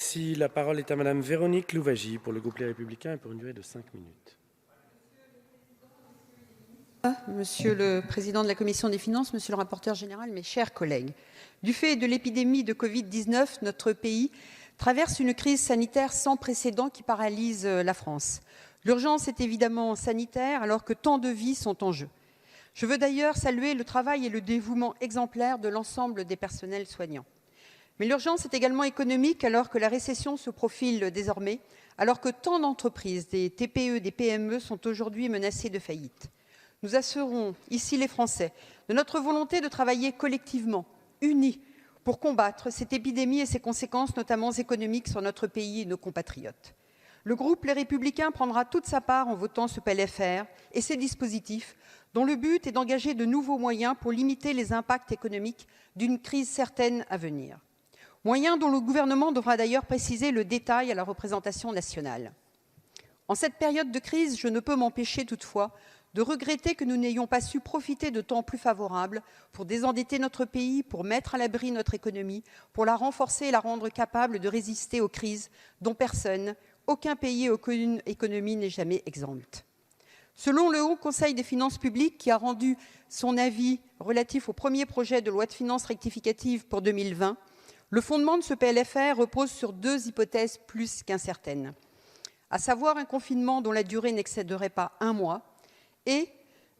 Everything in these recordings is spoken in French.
Merci. La parole est à Madame Véronique Louwagie pour le groupe Les Républicains et pour une durée de 5 minutes. Monsieur le Président de la Commission des Finances, Monsieur le rapporteur général, mes chers collègues, du fait de l'épidémie de Covid-19, notre pays traverse une crise sanitaire sans précédent qui paralyse la France. L'urgence est évidemment sanitaire alors que tant de vies sont en jeu. Je veux d'ailleurs saluer le travail et le dévouement exemplaire de l'ensemble des personnels soignants. Mais l'urgence est également économique alors que la récession se profile désormais, alors que tant d'entreprises, des TPE, des PME sont aujourd'hui menacées de faillite. Nous assurons ici les Français de notre volonté de travailler collectivement, unis, pour combattre cette épidémie et ses conséquences, notamment économiques, sur notre pays et nos compatriotes. Le groupe Les Républicains prendra toute sa part en votant ce PLFR et ses dispositifs, dont le but est d'engager de nouveaux moyens pour limiter les impacts économiques d'une crise certaine à venir. Moyens dont le gouvernement devra d'ailleurs préciser le détail à la représentation nationale. En cette période de crise, je ne peux m'empêcher toutefois de regretter que nous n'ayons pas su profiter de temps plus favorables pour désendetter notre pays, pour mettre à l'abri notre économie, pour la renforcer et la rendre capable de résister aux crises dont personne, aucun pays et aucune économie n'est jamais exempte. Selon le Haut Conseil des finances publiques, qui a rendu son avis relatif au premier projet de loi de finances rectificative pour 2020, le fondement de ce PLFR repose sur 2 hypothèses plus qu'incertaines, à savoir un confinement dont la durée n'excéderait pas 1 mois et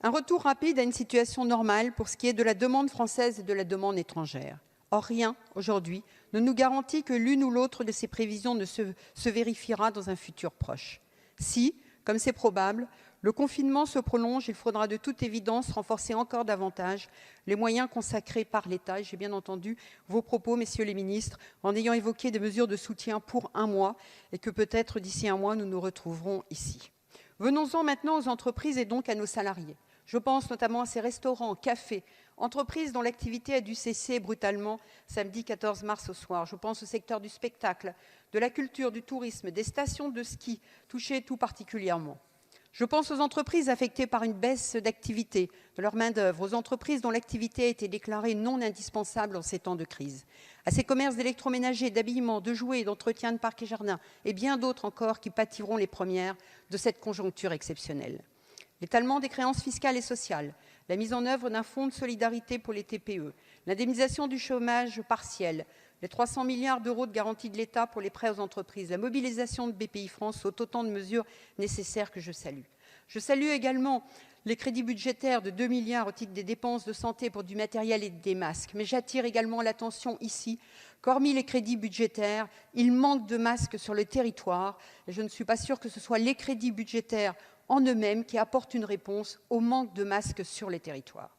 un retour rapide à une situation normale pour ce qui est de la demande française et de la demande étrangère. Or, rien, aujourd'hui, ne nous garantit que l'une ou l'autre de ces prévisions ne se vérifiera dans un futur proche. Si, comme c'est probable, le confinement se prolonge, il faudra de toute évidence renforcer encore davantage les moyens consacrés par l'État. Et j'ai bien entendu vos propos, messieurs les ministres, en ayant évoqué des mesures de soutien pour 1 mois et que peut-être d'ici 1 mois, nous nous retrouverons ici. Venons-en maintenant aux entreprises et donc à nos salariés. Je pense notamment à ces restaurants, cafés, entreprises dont l'activité a dû cesser brutalement samedi 14 mars au soir. Je pense au secteur du spectacle, de la culture, du tourisme, des stations de ski touchées tout particulièrement. Je pense aux entreprises affectées par une baisse d'activité de leur main-d'œuvre, aux entreprises dont l'activité a été déclarée non indispensable en ces temps de crise, à ces commerces d'électroménager, d'habillement, de jouets, d'entretien de parcs et jardins, et bien d'autres encore qui pâtiront les premières de cette conjoncture exceptionnelle. L'étalement des créances fiscales et sociales, la mise en œuvre d'un fonds de solidarité pour les TPE, l'indemnisation du chômage partiel, les 300 milliards d'euros de garantie de l'État pour les prêts aux entreprises, la mobilisation de Bpifrance sont autant de mesures nécessaires que je salue. Je salue également les crédits budgétaires de 2 milliards au titre des dépenses de santé pour du matériel et des masques. Mais j'attire également l'attention ici qu'hormis les crédits budgétaires, il manque de masques sur le territoire. Et je ne suis pas sûre que ce soit les crédits budgétaires en eux-mêmes qui apportent une réponse au manque de masques sur les territoires.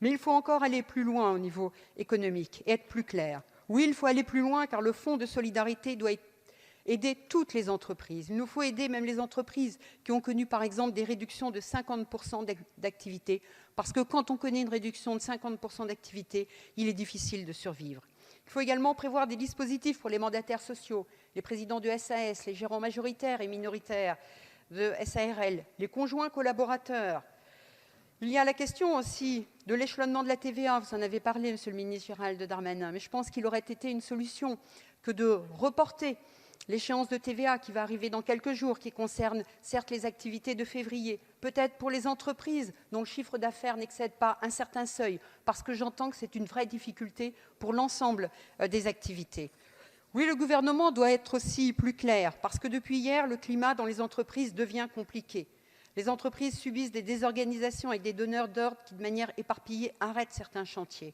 Mais il faut encore aller plus loin au niveau économique et être plus clair. Oui, il faut aller plus loin car le fonds de solidarité doit aider toutes les entreprises. Il nous faut aider même les entreprises qui ont connu par exemple des réductions de 50% d'activité parce que quand on connaît une réduction de 50% d'activité, il est difficile de survivre. Il faut également prévoir des dispositifs pour les mandataires sociaux, les présidents de SAS, les gérants majoritaires et minoritaires de SARL, les conjoints collaborateurs. Il y a la question aussi de l'échelonnement de la TVA. Vous en avez parlé, Monsieur le ministre Gérald Darmanin, mais je pense qu'il aurait été une solution que de reporter l'échéance de TVA qui va arriver dans quelques jours, qui concerne certes les activités de février, peut-être pour les entreprises dont le chiffre d'affaires n'excède pas un certain seuil, parce que j'entends que c'est une vraie difficulté pour l'ensemble des activités. Oui, le gouvernement doit être aussi plus clair, parce que depuis hier, le climat dans les entreprises devient compliqué. Les entreprises subissent des désorganisations avec des donneurs d'ordre qui, de manière éparpillée, arrêtent certains chantiers.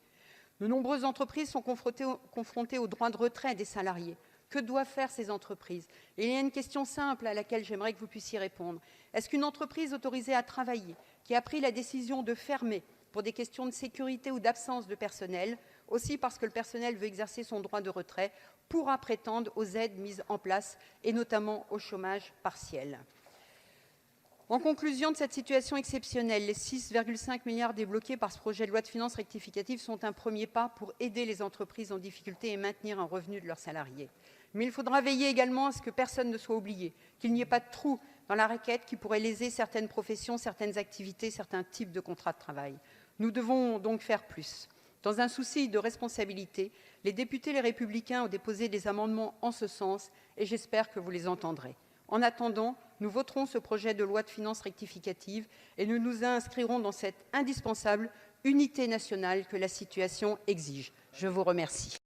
De nombreuses entreprises sont confrontées au droit de retrait des salariés. Que doivent faire ces entreprises? Et il y a une question simple à laquelle j'aimerais que vous puissiez répondre. Est-ce qu'une entreprise autorisée à travailler, qui a pris la décision de fermer pour des questions de sécurité ou d'absence de personnel, aussi parce que le personnel veut exercer son droit de retrait, pourra prétendre aux aides mises en place et notamment au chômage partiel? En conclusion de cette situation exceptionnelle, les 6,5 milliards débloqués par ce projet de loi de finances rectificative sont un premier pas pour aider les entreprises en difficulté et maintenir un revenu de leurs salariés. Mais il faudra veiller également à ce que personne ne soit oublié, qu'il n'y ait pas de trou dans la raquette qui pourrait léser certaines professions, certaines activités, certains types de contrats de travail. Nous devons donc faire plus. Dans un souci de responsabilité, les députés Les Républicains ont déposé des amendements en ce sens et j'espère que vous les entendrez. En attendant, nous voterons ce projet de loi de finances rectificative et nous nous inscrirons dans cette indispensable unité nationale que la situation exige. Je vous remercie.